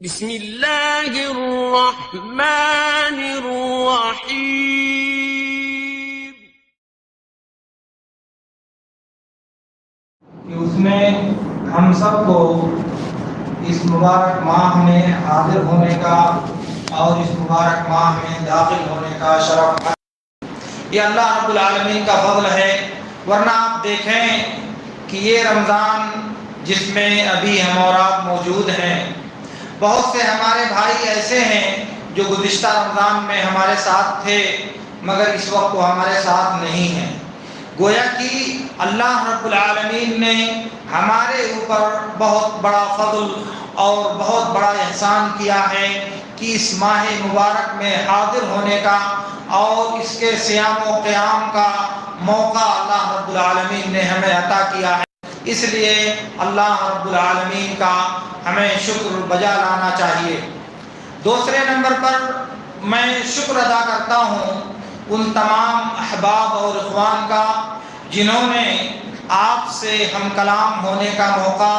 بسم اللہ الرحمن الرحیم۔ کہ اس میں ہم سب کو اس مبارک ماہ میں حاضر ہونے کا اور اس مبارک ماہ میں داخل ہونے کا شرف ہے۔ یہ اللہ رب العالمین کا فضل ہے، ورنہ آپ دیکھیں کہ یہ رمضان جس میں ابھی ہم اور آپ موجود ہیں، بہت سے ہمارے بھائی ایسے ہیں جو گزشتہ رمضان میں ہمارے ساتھ تھے مگر اس وقت وہ ہمارے ساتھ نہیں ہیں۔ گویا کہ اللہ رب العالمین نے ہمارے اوپر بہت بڑا فضل اور بہت بڑا احسان کیا ہے کہ اس ماہ مبارک میں حاضر ہونے کا اور اس کے صیام و قیام کا موقع اللہ رب العالمین نے ہمیں عطا کیا ہے۔ اس لیے اللہ رب العالمین کا ہمیں شکر بجا لانا چاہیے۔ دوسرے نمبر پر میں شکر ادا کرتا ہوں ان تمام احباب اور اخوان کا جنہوں نے آپ سے ہم کلام ہونے کا موقع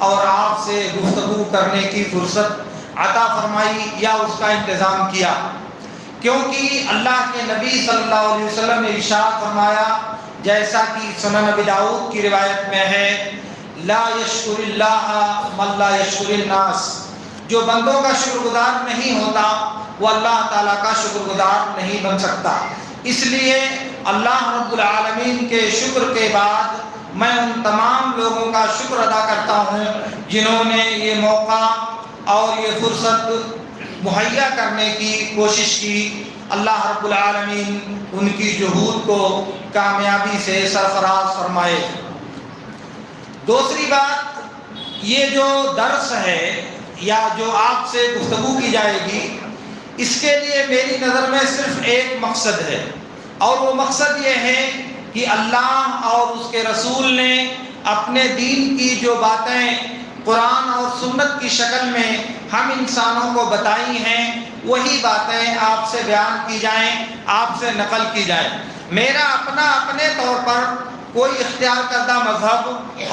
اور آپ سے گفتگو کرنے کی فرصت عطا فرمائی یا اس کا انتظام کیا، کیونکہ اللہ کے نبی صلی اللہ علیہ وسلم نے ارشاد فرمایا، جیسا کہ سنن ابی داؤد کی روایت میں ہے، لا یشکر اللہ من لا یشکر الناس، جو بندوں کا شکر گزار نہیں ہوتا وہ اللہ تعالیٰ کا شکر گزار نہیں بن سکتا۔ اس لیے اللہ رب العالمین کے شکر کے بعد میں ان تمام لوگوں کا شکر ادا کرتا ہوں جنہوں نے یہ موقع اور یہ فرصت مہیا کرنے کی کوشش کی۔ اللہ رب العالمین ان کی جہود کو کامیابی سے سرفراز فرمائے۔ دوسری بات، یہ جو درس ہے یا جو آپ سے گفتگو کی جائے گی، اس کے لیے میری نظر میں صرف ایک مقصد ہے، اور وہ مقصد یہ ہے کہ اللہ اور اس کے رسول نے اپنے دین کی جو باتیں قرآن اور سنت کی شکل میں ہم انسانوں کو بتائی ہیں، وہی باتیں آپ سے بیان کی جائیں، آپ سے نقل کی جائیں۔ میرا اپنے طور پر کوئی اختیار کردہ مذہب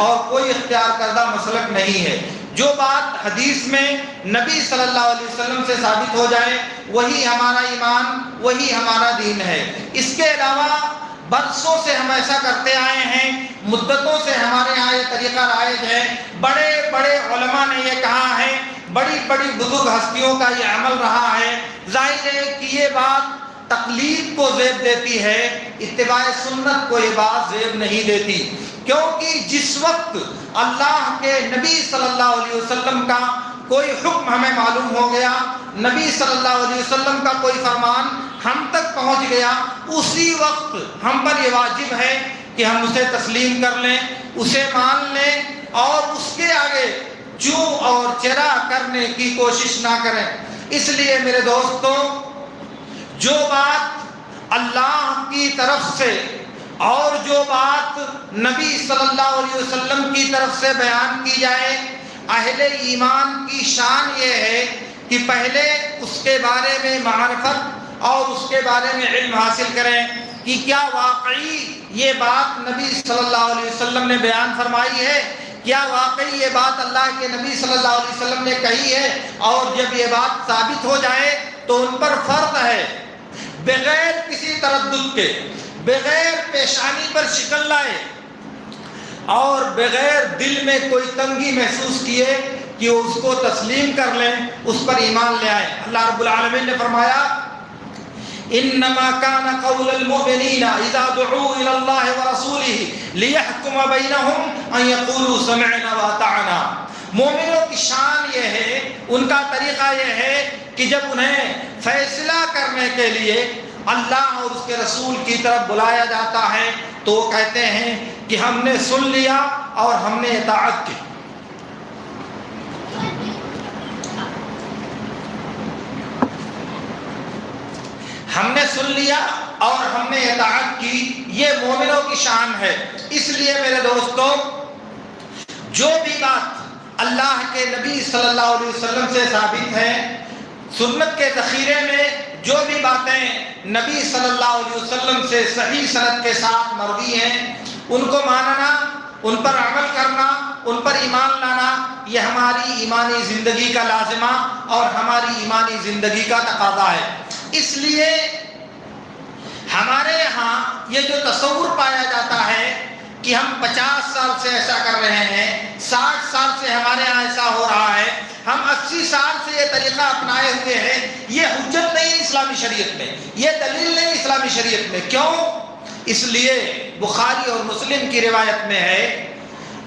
اور کوئی اختیار کردہ مسلک نہیں ہے۔ جو بات حدیث میں نبی صلی اللہ علیہ وسلم سے ثابت ہو جائے وہی ہمارا ایمان، وہی ہمارا دین ہے۔ اس کے علاوہ برسوں سے ہم ایسا کرتے آئے ہیں، مدتوں سے ہمارے یہاں یہ طریقہ رائج ہے، بڑے بڑے علماء نے یہ کہا ہے، بڑی بڑی بزرگ ہستیوں کا یہ عمل رہا ہے۔ ظاہر ہے کہ یہ بات تقلید کو زیب دیتی ہے، اتباع سنت کو یہ بات زیب نہیں دیتی، کیونکہ جس وقت اللہ کے نبی صلی اللہ علیہ وسلم کا کوئی حکم ہمیں معلوم ہو گیا، نبی صلی اللہ علیہ وسلم کا کوئی فرمان ہم تک پہنچ گیا، اسی وقت ہم پر یہ واجب ہے کہ ہم اسے تسلیم کر لیں، اسے مان لیں اور اس کے آگے چوں اور چرا کرنے کی کوشش نہ کریں۔ اس لیے میرے دوستوں، جو بات اللہ کی طرف سے اور جو بات نبی صلی اللہ علیہ وسلم کی طرف سے بیان کی جائے، اہل ایمان کی شان یہ ہے کہ پہلے اس کے بارے میں معرفت اور اس کے بارے میں علم حاصل کریں کہ کیا واقعی یہ بات نبی صلی اللہ علیہ وسلم نے بیان فرمائی ہے، کیا واقعی یہ بات اللہ کے نبی صلی اللہ علیہ وسلم نے کہی ہے۔ اور جب یہ بات ثابت ہو جائے تو ان پر فرض ہے بغیر کسی تردد کے، بغیر پیشانی پر شکن لائے اور بغیر دل میں کوئی تنگی محسوس کیے کہ اس کو تسلیم کر لیں، اس پر ایمان لے آئیں۔ اللہ رب العالمین نے فرمایا، انما كان قول المؤمنين اذا دعوا الى الله ورسوله ليحكم بينهم ان يقولوا سمعنا واطعنا۔ مومنوں کی شان یہ ہے، ان کا طریقہ یہ ہے کہ جب انہیں فیصلہ کرنے کے لیے اللہ اور اس کے رسول کی طرف بلایا جاتا ہے تو وہ کہتے ہیں کہ ہم نے سن لیا اور ہم نے اطاعت کی۔ ہم نے سن لیا اور ہم نے اطاعت کی، یہ مومنوں کی شان ہے۔ اس لیے میرے دوستو، جو بھی بات اللہ کے نبی صلی اللہ علیہ وسلم سے ثابت ہے، سنت کے ذخیرے میں جو بھی باتیں نبی صلی اللہ علیہ وسلم سے صحیح سند کے ساتھ مروی ہیں، ان کو ماننا، ان پر عمل کرنا، ان پر ایمان لانا، یہ ہماری ایمانی زندگی کا لازمہ اور ہماری ایمانی زندگی کا تقاضا ہے۔ اس لیے ہمارے ہاں یہ جو تصور پایا جاتا ہے کہ ہم 50 سال سے ایسا کر رہے ہیں، 60 سال سے ہمارے ہاں ایسا ہو رہا ہے، ہم 80 سال سے یہ طریقہ اپنائے ہوئے ہیں، یہ حجت نہیں اسلامی شریعت میں، یہ دلیل نہیں اسلامی شریعت میں۔ کیوں؟ اس لیے بخاری اور مسلم کی روایت میں ہے،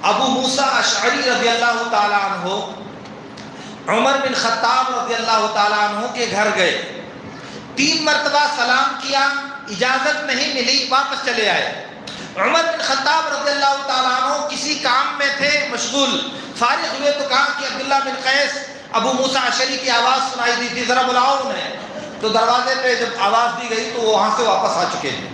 ابو موسیٰ اشعری رضی اللہ تعالیٰ عنہ عمر بن خطاب رضی اللہ تعالیٰ عنہ کے گھر گئے، 3 مرتبہ سلام کیا، اجازت نہیں ملی، واپس چلے آئے۔ عمر بن خطاب رضی اللہ تعالیٰ عنہ کسی کام میں تھے مشغول، فارغ ہوئے تو کہا کہ عبداللہ بن قیس، ابو موسیٰ اشعری کی آواز سنائی دی تھی، ذرا بلاؤ انہیں۔ تو دروازے پہ جب آواز دی گئی تو وہ وہاں سے واپس آ چکے تھے۔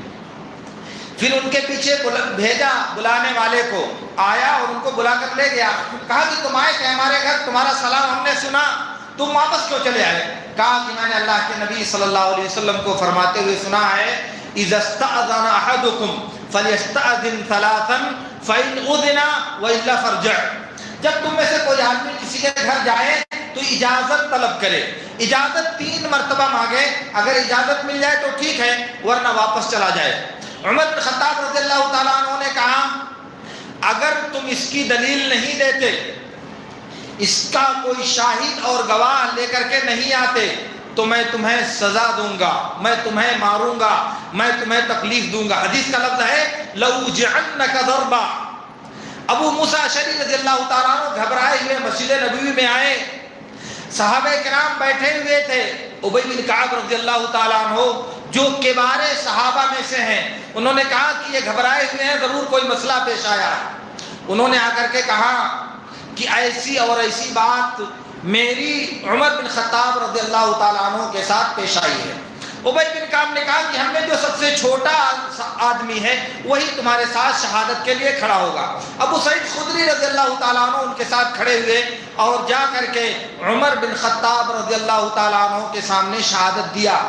پھر ان کے پیچھے بھیجا بلانے والے کو، آیا اور ان کو بلا کر لے گیا، کہا کہ تم آئے تھے ہمارے گھر، تمہارا سلام ہم نے سنا، تم واپس کیوں چلے آئے؟ کہا کہ میں نے اللہ کے نبی صلی اللہ علیہ وسلم کو فرماتے ہوئے سنا ہے، اذا استأذن احدكم فليستأذن ثلاثا فإن أذن وإلا فرجع۔ جب تم میں سے کوئی آدمی کسی کے گھر جائے تو اجازت طلب کرے، اجازت 3 مرتبہ مانگے، اگر اجازت مل جائے تو ٹھیک ہے ورنہ واپس چلا جائے۔ عمر بن خطاب رضی اللہ تعالیٰ عنہ نے کہا اگر تم اس کی دلیل نہیں دیتے، اس کا کوئی شاہد اور گواہ لے کر کے نہیں آتے تو میں تمہیں سزا دوں گا، میں تمہیں ماروں گا، میں تمہیں تکلیف دوں گا۔ حدیث کا لفظ ہے لَأُوجِعَنَّكَ ضَرْبًا۔ ابو موسیٰ اشعری رضی اللہ تعالیٰ عنہ گھبرائے ہوئے مسجد نبوی میں آئے، صحابہ کرام بیٹھے ہوئے تھے، ابی بن کعب رضی اللہ تعالیٰ عنہ جو کبار صحابہ میں سے ہیں، انہوں نے کہا کہ یہ گھبرائے ہوئے ہیں، ضرور کوئی مسئلہ پیش آیا ہے۔ انہوں نے آ کر کے کہا کہ ایسی اور ایسی بات میری عمر بن خطاب رضی اللہ تعالیٰ عنہ کے ساتھ پیش آئی ہے۔ ابی بن کعب نے کہا کہ ہم میں جو سب سے چھوٹا آدمی ہے وہی تمہارے ساتھ شہادت کے لیے کھڑا ہوگا۔ ابو سعید خدری رضی اللہ تعالیٰ عنہ ان کے ساتھ کھڑے ہوئے اور جا کر کے عمر بن خطاب رضی اللہ تعالیٰ عنہ کے سامنے شہادت دیا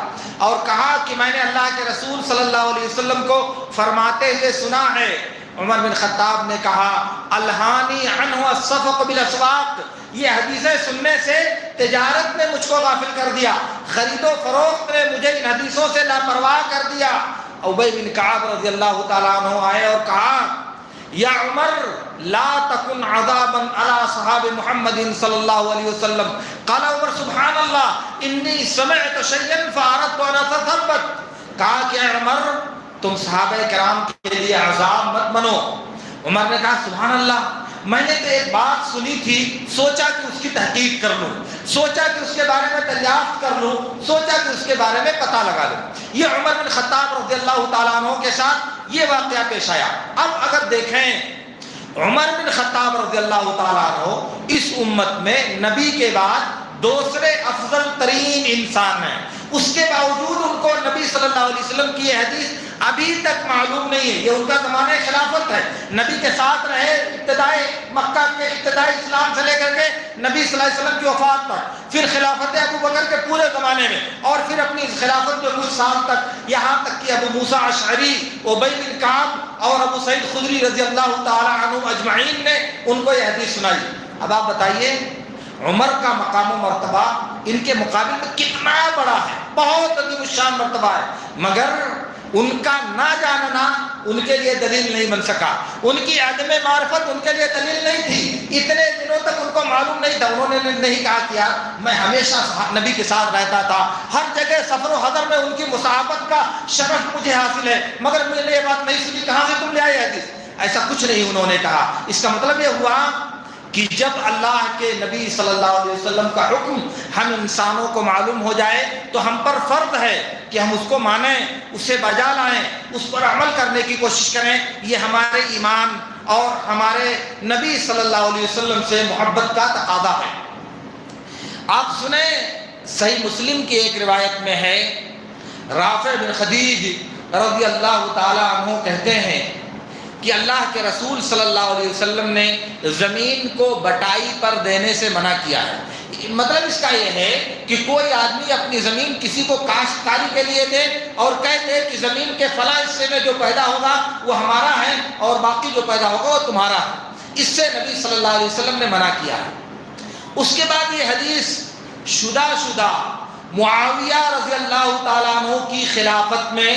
اور کہا کہ میں نے اللہ کے رسول صلی اللہ علیہ وسلم کو فرماتے ہوئے سنا ہے۔ عمر بن خطاب نے کہا الہانی عنہ الصفق بالاسواق، یہ حدیثیں سننے سے تجارت نے مجھ کو غافل کر دیا، خرید و فروخت نے مجھے ان حدیثوں سے لاپرواہ کر دیا۔ ابی بن کعب رضی اللہ تعالیٰ عنہ آئے اور کہا یا عمر لا تکن عذابا علی صحاب محمد صلی اللہ علیہ وسلم۔ قال عمر سبحان اللہ انی سمعت شیئا فاردت ان اتثبت۔ کہا کہ اے عمر تم صحابہ کرام کے لیے عذاب مت بنو۔ عمر نے کہا سبحان اللہ، میں نے تو ایک بات سنی تھی، سوچا کہ اس کی تحقیق کر لوں، سوچا کہ اس کے بارے میں دریافت کر لوں، سوچا کہ اس کے بارے میں پتہ لگا لوں۔ یہ عمر بن خطاب رضی اللہ تعالیٰ عنہ کے ساتھ یہ واقعہ پیش آیا۔ اب اگر دیکھیں عمر بن خطاب رضی اللہ تعالیٰ عنہ اس امت میں نبی کے بعد دوسرے افضل ترین انسان ہیں، اس کے باوجود ان کو نبی صلی اللہ علیہ وسلم کی یہ حدیث ابھی تک معلوم نہیں ہے۔ یہ ان کا زمانہ خلافت ہے، نبی کے ساتھ رہے ابتدائی مکہ کے ابتدائی اسلام سے لے کر کے نبی صلی اللہ علیہ وسلم کی وفات تک، پھر خلافت ابو بکر کے پورے زمانے میں، اور پھر اپنی خلافت کے کچھ سال تک، یہاں تک کہ ابو موسیٰ اشعری، ابی بن کعب اور ابو سعید خدری رضی اللہ تعالی عنہ اجمعین نے ان کو یہ حدیث سنائی۔ اب آپ بتائیے عمر کا مقام و مرتبہ ان کے مقابل میں کتنا بڑا ہے، بہت عظیم الشان مرتبہ ہے، مگر ان کا نہ جاننا ان کے لیے دلیل نہیں بن سکا، ان کی عدم معرفت ان کے لیے دلیل نہیں تھی۔ اتنے دنوں تک ان کو معلوم نہیں تھا، انہوں نے نہیں کہا کہ یار میں ہمیشہ نبی کے ساتھ رہتا تھا، ہر جگہ سفر و حضر میں ان کی مصاحبت کا شرف مجھے حاصل ہے، مگر میں نے یہ بات نہیں سنی، کہاں سے تم لے آئے حدیث؟ ایسا کچھ نہیں انہوں نے کہا۔ اس کا مطلب یہ ہوا کہ جب اللہ کے نبی صلی اللہ علیہ وسلم کا حکم ہم انسانوں کو معلوم ہو جائے تو ہم پر فرض ہے کہ ہم اس کو مانیں، اسے بجا لائیں، اس پر عمل کرنے کی کوشش کریں۔ یہ ہمارے ایمان اور ہمارے نبی صلی اللہ علیہ وسلم سے محبت کا تقاضا ہے۔ آپ سنیں صحیح مسلم کی ایک روایت میں ہے، رافع بن خدیج رضی اللہ تعالی عنہ کہتے ہیں کہ اللہ کے رسول صلی اللہ علیہ وسلم نے زمین کو بٹائی پر دینے سے منع کیا ہے۔ مطلب اس کا یہ ہے کہ کوئی آدمی اپنی زمین کسی کو کاشتکاری کے لیے دے اور کہتے کہ زمین کے فلاں حصے میں جو پیدا ہوگا وہ ہمارا ہے اور باقی جو پیدا ہوگا وہ تمہارا ہے، اس سے نبی صلی اللہ علیہ وسلم نے منع کیا ہے۔ اس کے بعد یہ حدیث شدہ معاویہ رضی اللہ تعالیٰ عنہ کی خلافت میں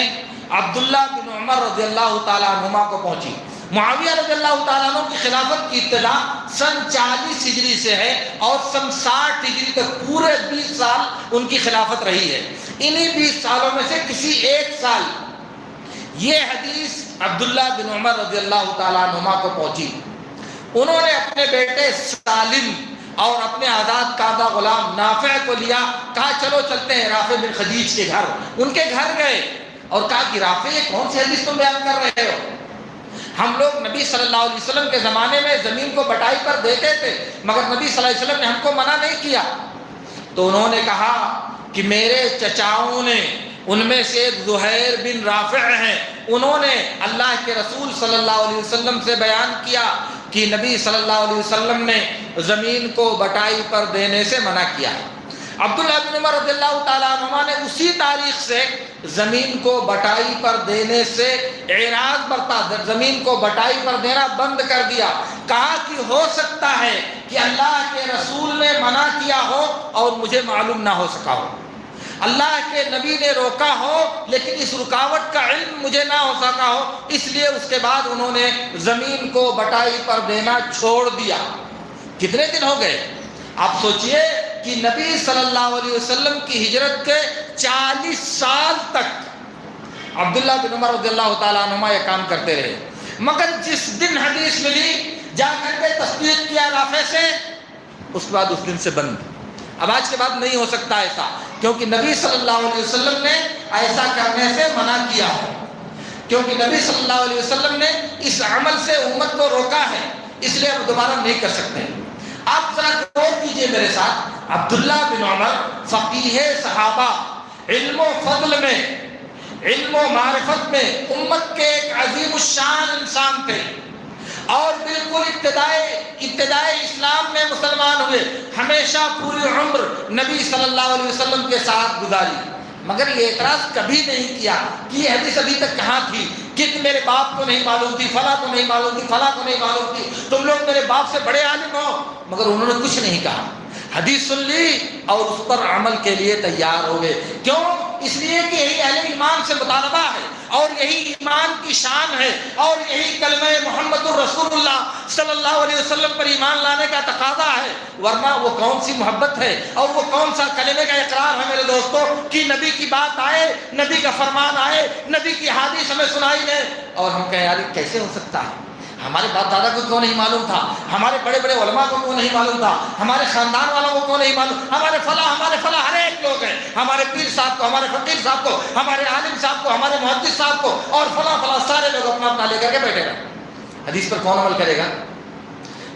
عبداللہ بن عمر رضی اللہ تعالیٰ عنہما کو پہنچی۔ معاویہ رضی اللہ تعالیٰ عنہ کی خلافت کی ابتدا سن 40 ہجری سے ہے اور سن 60 ہجری تک پورے 20 سال ان کی خلافت رہی ہے۔ انہی 20 سالوں میں سے کسی ایک سال یہ حدیث عبداللہ بن عمر رضی اللہ تعالیٰ عنہما کو پہنچی۔ انہوں نے اپنے بیٹے سالم اور اپنے آزاد کردہ غلام نافع کو لیا، کہا چلو چلتے ہیں رافع بن خدیج کے گھر۔ ان کے گھر گئے اور کہا کہ رافع یہ کون سی حدیث تم بیان کر رہے ہو؟ ہم لوگ نبی صلی اللہ علیہ وسلم کے زمانے میں زمین کو بٹائی پر دیتے تھے، مگر نبی صلی اللہ علیہ وسلم نے ہم کو منع نہیں کیا۔ تو انہوں نے کہا کہ میرے چچاؤں نے، ان میں سے ایک زہیر بن رافع ہیں، انہوں نے اللہ کے رسول صلی اللہ علیہ وسلم سے بیان کیا کہ نبی صلی اللہ علیہ وسلم نے زمین کو بٹائی پر دینے سے منع کیا ہے۔ عبداللہ بن عمر رضی اللہ تعالیٰ عنہ نے اسی تاریخ سے زمین کو بٹائی پر دینے سے اعراض برتا، زمین کو بٹائی پر دینا بند کر دیا۔ کہا کہ ہو سکتا ہے کہ اللہ کے رسول نے منع کیا ہو اور مجھے معلوم نہ ہو سکا ہو، اللہ کے نبی نے روکا ہو لیکن اس رکاوٹ کا علم مجھے نہ ہو سکا ہو، اس لیے اس کے بعد انہوں نے زمین کو بٹائی پر دینا چھوڑ دیا۔ کتنے دن ہو گئے؟ آپ سوچئے کہ نبی صلی اللہ علیہ وسلم کی ہجرت کے 40 سال تک عبداللہ بن عمر رضی اللہ تعالیٰ عنہما یہ کام کرتے رہے، مگر جس دن حدیث ملی جا کر کے تصدیق کیا رافع سے، اس کے بعد اس دن سے بند۔ اب آج کے بعد نہیں ہو سکتا ایسا، کیونکہ نبی صلی اللہ علیہ وسلم نے ایسا کرنے سے منع کیا ہے، کیونکہ نبی صلی اللہ علیہ وسلم نے اس عمل سے امت کو روکا ہے، اس لیے اب دوبارہ نہیں کر سکتے۔ آپ ذرا غور کیجئے میرے ساتھ، عبداللہ بن عمر فقیہ صحابہ، علم و فضل میں، علم و معرفت میں امت کے ایک عظیم الشان انسان تھے، اور بالکل ابتدائی اسلام میں مسلمان ہوئے، ہمیشہ پوری عمر نبی صلی اللہ علیہ وسلم کے ساتھ گزاری، مگر یہ اعتراض کبھی نہیں کیا کہ یہ حدیث ابھی تک کہاں تھی، کہ میرے باپ کو نہیں معلوم تھی، فلاں کو نہیں معلوم تھی، فلاں کو نہیں معلوم تھی، تم لوگ میرے باپ سے بڑے عالم ہو، مگر انہوں نے کچھ نہیں کہا۔ حدیث سن لی اور اس پر عمل کے لیے تیار ہو گئے۔ کیوں؟ اس لیے کہ یہی اہل ایمان سے مطالبہ ہے، اور یہی ایمان کی شان ہے، اور یہی کلمہ محمد الرسول اللہ صلی اللہ علیہ وسلم پر ایمان لانے کا تقاضا ہے، ورنہ وہ کون سی محبت ہے اور وہ کون سا کلمے کا اقرار ہے میرے دوستوں کہ نبی کی بات آئے، نبی کا فرمان آئے، نبی کی حدیث ہمیں سنائی دے اور ہم کہیں یار کیسے ہو سکتا ہے؟ ہمارے باپ دادا کو کیوں نہیں معلوم تھا؟ ہمارے بڑے بڑے علماء کو کیوں نہیں معلوم تھا؟ ہمارے خاندان والوں کو کیوں نہیں معلوم؟ ہمارے فلاں ہر ایک لوگ ہیں، ہمارے پیر صاحب کو، ہمارے فقیر صاحب کو، ہمارے عالم صاحب کو، ہمارے محدث صاحب کو، اور فلاں سارے لوگ اپنا اپنا لے کر کے بیٹھے گا۔ حدیث پر کون عمل کرے گا؟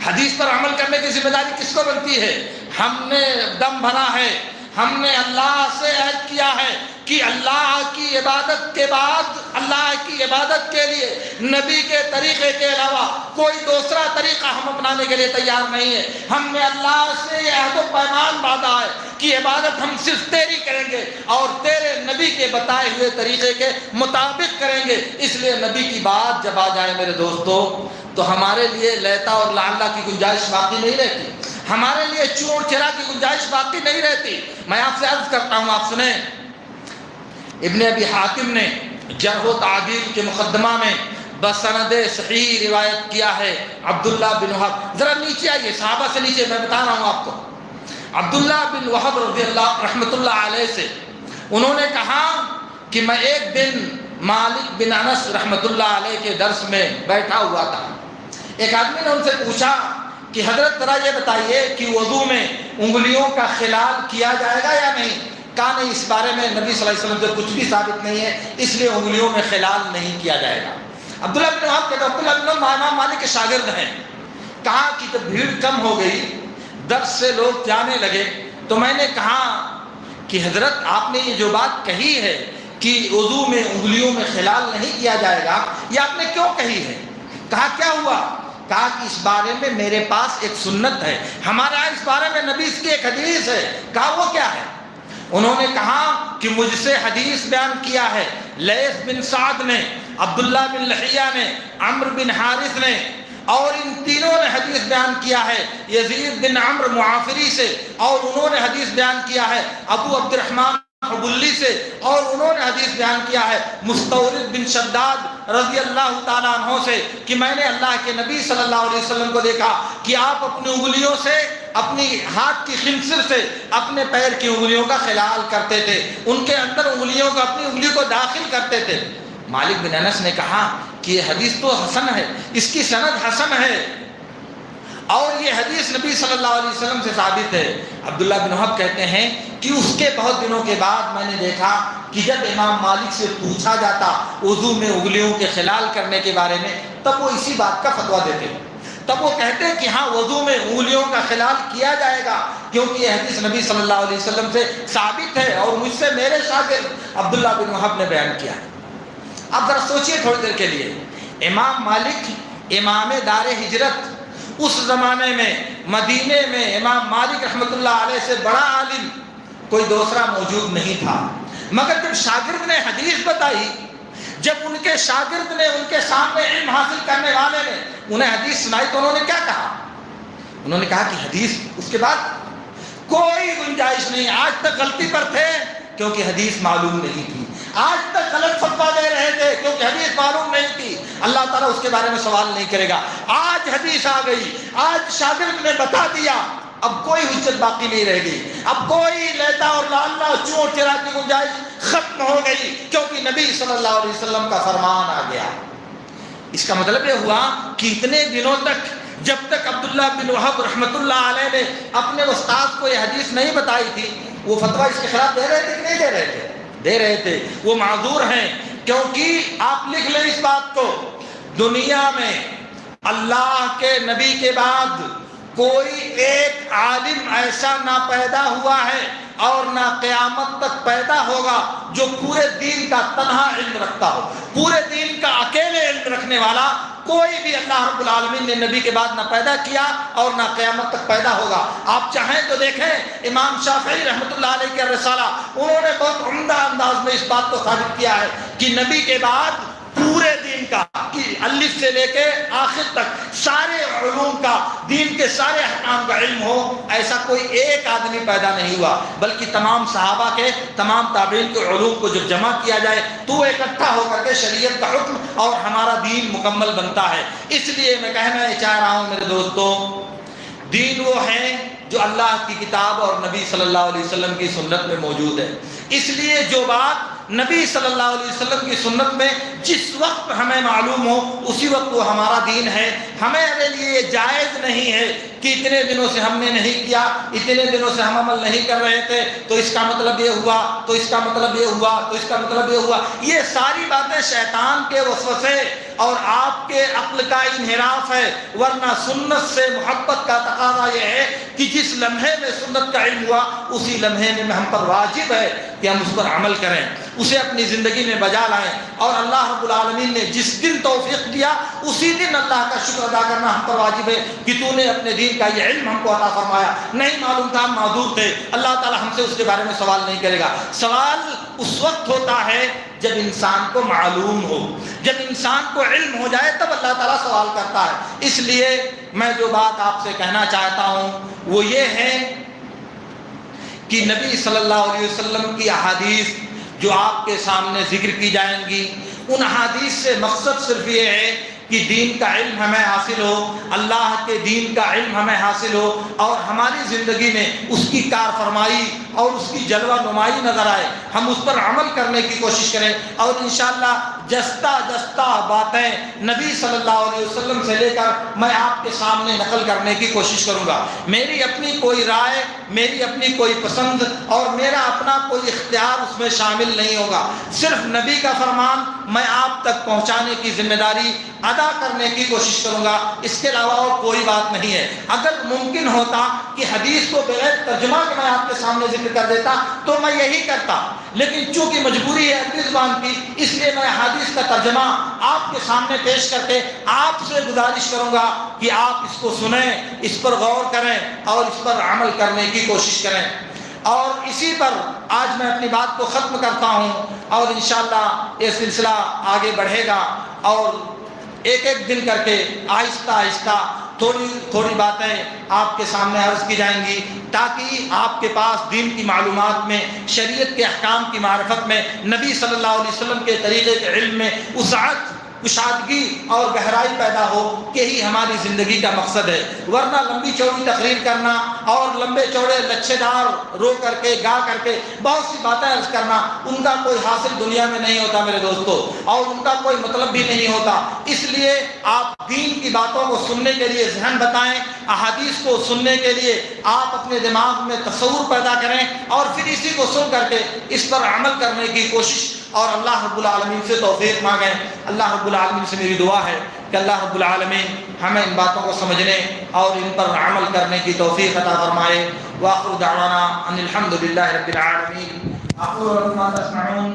حدیث پر عمل کرنے کی ذمہ داری کس کو بنتی ہے؟ ہم نے دم بھرا ہے، ہم نے اللہ سے عہد کیا ہے کہ اللہ کی عبادت کے بعد، اللہ کی عبادت کے لیے نبی کے طریقے کے علاوہ کوئی دوسرا طریقہ ہم اپنانے کے لیے تیار نہیں ہے۔ ہم نے اللہ سے یہ عہد و پیمان باندھا ہے کہ عبادت ہم صرف تیری کریں گے اور تیرے نبی کے بتائے ہوئے طریقے کے مطابق کریں گے۔ اس لیے نبی کی بات جب آ جائے میرے دوستو تو ہمارے لیے لیتا اور لعلہ کی گنجائش باقی نہیں رہتی، ہمارے لیے چور چرا کی گنجائش باقی نہیں رہتی۔ میں آپ سے عرض کرتا ہوں، آپ سنیں، ابن ابی حاتم نے جرح و تعدیل کے مقدمہ میں بسند صحیح روایت کیا ہے عبداللہ بن وہب، ذرا نیچے آئیے، صحابہ سے نیچے، میں بتا رہا ہوں آپ کو، عبداللہ بن وہب رضی اللہ رحمۃ اللہ علیہ سے انہوں نے کہا کہ میں ایک دن مالک بن انس رحمۃ اللہ علیہ کے درس میں بیٹھا ہوا تھا، ایک آدمی نے ان سے پوچھا کہ حضرت ذرا یہ بتائیے کہ وضو میں انگلیوں کا خلال کیا جائے گا یا نہیں؟ کہا نہیں، اس بارے میں نبی صلی اللہ علیہ وسلم سے کچھ بھی ثابت نہیں ہے، اس لیے انگلیوں میں خلال نہیں کیا جائے گا۔ عبداللہ بن وہب کہتے ہیں، عبداللہ بن وہب امام مالک کے شاگرد ہیں، کہا کہ جب بھیڑ کم ہو گئی، درس سے لوگ جانے لگے، تو میں نے کہا کہ حضرت آپ نے یہ جو بات کہی ہے کہ وضو میں انگلیوں میں خلال نہیں کیا جائے گا، یہ آپ نے کیوں کہی ہے؟ کہا کیا ہوا؟ کہا کہ اس بارے میں میرے پاس ایک سنت ہے، ہمارے یہاں اس بارے میں نبی کی ایک حدیث ہے۔ کہا وہ کیا ہے؟ انہوں نے کہا کہ مجھ سے حدیث بیان کیا ہے لیث بن سعد نے، عبداللہ بن لحیہ نے، عمرو بن حارث نے، اور ان تینوں نے حدیث بیان کیا ہے یزید بن عمرو معافری سے، اور انہوں نے حدیث بیان کیا ہے ابو عبد الرحمن حبلی سے، اور انہوں نے حدیث بیان کیا ہے مستورد بن شداد رضی اللہ تعالیٰ عنہ سے کہ میں نے اللہ کے نبی صلی اللہ علیہ وسلم کو دیکھا کہ آپ اپنی انگلیوں سے، اپنی ہاتھ کی خنصر سے اپنے پیر کی انگلیوں کا خلال کرتے تھے، ان کے اندر انگلیوں کو، اپنی انگلی کو داخل کرتے تھے۔ مالک بن انس نے کہا کہ یہ حدیث تو حسن ہے، اس کی سند حسن ہے، اور یہ حدیث نبی صلی اللہ علیہ وسلم سے ثابت ہے۔ عبداللہ بن وہب کہتے ہیں کہ اس کے بہت دنوں کے بعد میں نے دیکھا کہ جب امام مالک سے پوچھا جاتا وضو میں انگلیوں کے خلال کرنے کے بارے میں، تب وہ اسی بات کا فتویٰ دیتے، تب وہ کہتے ہیں کہ ہاں وضو میں انگلیوں کا خلال کیا جائے گا، کیونکہ یہ حدیث نبی صلی اللہ علیہ وسلم سے ثابت ہے اور مجھ سے میرے شاگرد عبداللہ بن وہب نے بیان کیا ہے۔ اب ذرا سوچئے تھوڑی دیر کے لیے، امام مالک امام دار ہجرت، اس زمانے میں مدینے میں امام مالک رحمۃ اللہ علیہ سے بڑا عالم کوئی دوسرا موجود نہیں تھا، مگر جب شاگرد نے حدیث بتائی، جب ان کے شاگرد نے، ان کے سامنے علم حاصل کرنے والے نے انہیں حدیث سنائی تو انہوں نے کیا کہا؟ انہوں نے کہا کہ حدیث، اس کے بعد کوئی گنجائش نہیں، آج تک غلطی پر تھے کیونکہ حدیث معلوم نہیں تھی، آج تک غلط فتویٰ دے رہے تھے کیونکہ حدیث معلوم نہیں تھی، اللہ تعالیٰ اس کے بارے میں سوال نہیں کرے گا۔ آج حدیث آ گئی، آج شاگرد نے بتا دیا، اب کوئی حجت باقی نہیں رہ گئی، اب کوئی لیتا اور لالنا چور چرا کی گنجائش ختم ہو گئی، کیونکہ نبی صلی اللہ علیہ وسلم کا فرمان آ گیا۔ اس کا مطلب یہ ہوا کہ اتنے دنوں تک جب تک عبداللہ بن وہب رحمۃ اللہ علیہ نے اپنے استاد کو یہ حدیث نہیں بتائی تھی، وہ فتویٰ اس کے خلاف دے رہے تھے کہ نہیں دے رہے تھے؟ دے رہے تھے۔ وہ معذور ہیں، کیونکہ آپ لکھ لیں اس بات کو، دنیا میں اللہ کے نبی کے بعد کوئی ایک عالم ایسا نہ پیدا ہوا ہے اور نہ قیامت تک پیدا ہوگا جو پورے دین کا تنہا علم رکھتا ہو، پورے دین کا اکیلے علم رکھنے والا کوئی بھی اللہ رب العالمین نے نبی کے بعد نہ پیدا کیا اور نہ قیامت تک پیدا ہوگا۔ آپ چاہیں تو دیکھیں امام شافعی رحمۃ اللہ علیہ کے رسالہ، انہوں نے بہت عمدہ انداز میں اس بات کو ثابت کیا ہے کہ نبی کے بعد پورے دین کا، الف سے لے کے آخر تک سارے علوم کا، دین کے سارے احکام کا علم ہو، ایسا کوئی ایک آدمی پیدا نہیں ہوا، بلکہ تمام صحابہ کے، تمام تابعین کے علوم کو جب جمع کیا جائے تو اکٹھا ہو کر کے شریعت کا حکم اور ہمارا دین مکمل بنتا ہے۔ اس لیے میں کہنا چاہ رہا ہوں میرے دوستوں، دین وہ ہے جو اللہ کی کتاب اور نبی صلی اللہ علیہ وسلم کی سنت میں موجود ہے۔ اس لیے جو بات نبی صلی اللہ علیہ وسلم کی سنت میں جس وقت ہمیں معلوم ہو اسی وقت وہ ہمارا دین ہے۔ ہمارے لیے یہ جائز نہیں ہے کہ اتنے دنوں سے ہم نے نہیں کیا، اتنے دنوں سے ہم عمل نہیں کر رہے تھے تو اس کا مطلب یہ ہوا، تو اس کا مطلب یہ ہوا، تو اس کا مطلب یہ ہوا۔ یہ ساری باتیں شیطان کے وسوسے اور آپ کے عقل کا انحراف ہے، ورنہ سنت سے محبت کا تقاضا یہ ہے کہ جس لمحے میں سنت کا علم ہوا اسی لمحے میں ہم پر واجب ہے کہ ہم اس پر عمل کریں، اسے اپنی زندگی میں بجا لائیں، اور اللہ رب العالمین نے جس دن توفیق دیا اسی دن اللہ کا شکر ادا کرنا ہم پر واجب ہے کہ تو نے اپنے دین کا یہ علم ہم کو عطا فرمایا۔ نہیں معلوم تھا، ہم معذور تھے، اللہ تعالیٰ ہم سے اس کے بارے میں سوال نہیں کرے گا۔ سوال اس وقت ہوتا ہے جب انسان کو معلوم ہو، جب انسان کو علم ہو جائے تب اللہ تعالیٰ سوال کرتا ہے۔ اس لیے میں جو بات آپ سے کہنا چاہتا ہوں وہ یہ ہے کہ نبی صلی اللہ علیہ وسلم کی احادیث جو آپ کے سامنے ذکر کی جائیں گی، ان احادیث سے مقصد صرف یہ ہے کہ دین کا علم ہمیں حاصل ہو، اللہ کے دین کا علم ہمیں حاصل ہو، اور ہماری زندگی میں اس کی کار فرمائی اور اس کی جلوہ نمائی نظر آئے، ہم اس پر عمل کرنے کی کوشش کریں، اور انشاءاللہ جستہ جستہ باتیں نبی صلی اللہ علیہ وسلم سے لے کر میں آپ کے سامنے نقل کرنے کی کوشش کروں گا۔ میری اپنی کوئی رائے، میری اپنی کوئی پسند اور میرا اپنا کوئی اختیار اس میں شامل نہیں ہوگا، صرف نبی کا فرمان میں آپ تک پہنچانے کی ذمہ داری ادا کرنے کی کوشش کروں گا، اس کے علاوہ اور کوئی بات نہیں ہے۔ اگر ممکن ہوتا کہ حدیث کو بغیر ترجمہ کے میں آپ کے سامنے ذکر کر دیتا تو میں یہی کرتا، لیکن چونکہ مجبوری ہے اپنی زبان کی، اس لیے میں حدیث کا ترجمہ آپ کے سامنے پیش کر کے آپ سے گزارش کروں گا کہ آپ اس کو سنیں، اس پر غور کریں اور اس پر عمل کرنے کی کوشش کریں۔ اور اسی پر آج میں اپنی بات کو ختم کرتا ہوں، اور انشاءاللہ یہ سلسلہ آگے بڑھے گا، اور ایک ایک دن کر کے آہستہ آہستہ تھوڑی تھوڑی باتیں آپ کے سامنے عرض کی جائیں گی، تاکہ آپ کے پاس دین کی معلومات میں، شریعت کے احکام کی معرفت میں، نبی صلی اللہ علیہ وسلم کے طریقے کے علم میں وسعت، کشادگی اور گہرائی پیدا ہو۔ یہی ہماری زندگی کا مقصد ہے، ورنہ لمبی چوڑی تقریر کرنا اور لمبے چوڑے لچھے دار رو کر کے گا کر کے بہت سی باتیں عرض کرنا، ان کا کوئی حاصل دنیا میں نہیں ہوتا میرے دوستو، اور ان کا کوئی مطلب بھی نہیں ہوتا۔ اس لیے آپ دین کی باتوں کو سننے کے لیے ذہن بتائیں، احادیث کو سننے کے لیے آپ اپنے دماغ میں تصور پیدا کریں، اور پھر اسی کو سن کر کے اس پر عمل کرنے کی کوشش اور اللہ رب العالمین سے توفیق مانگیں۔ اللہ رب العالمین سے میری دعا ہے کہ اللہ رب العالمین ہمیں ان باتوں کو سمجھنے اور ان پر عمل کرنے کی توفیق عطا فرمائے۔ وآخر دعوانا ان الحمد للہ رب العالمین۔ اقول ما تسمعون۔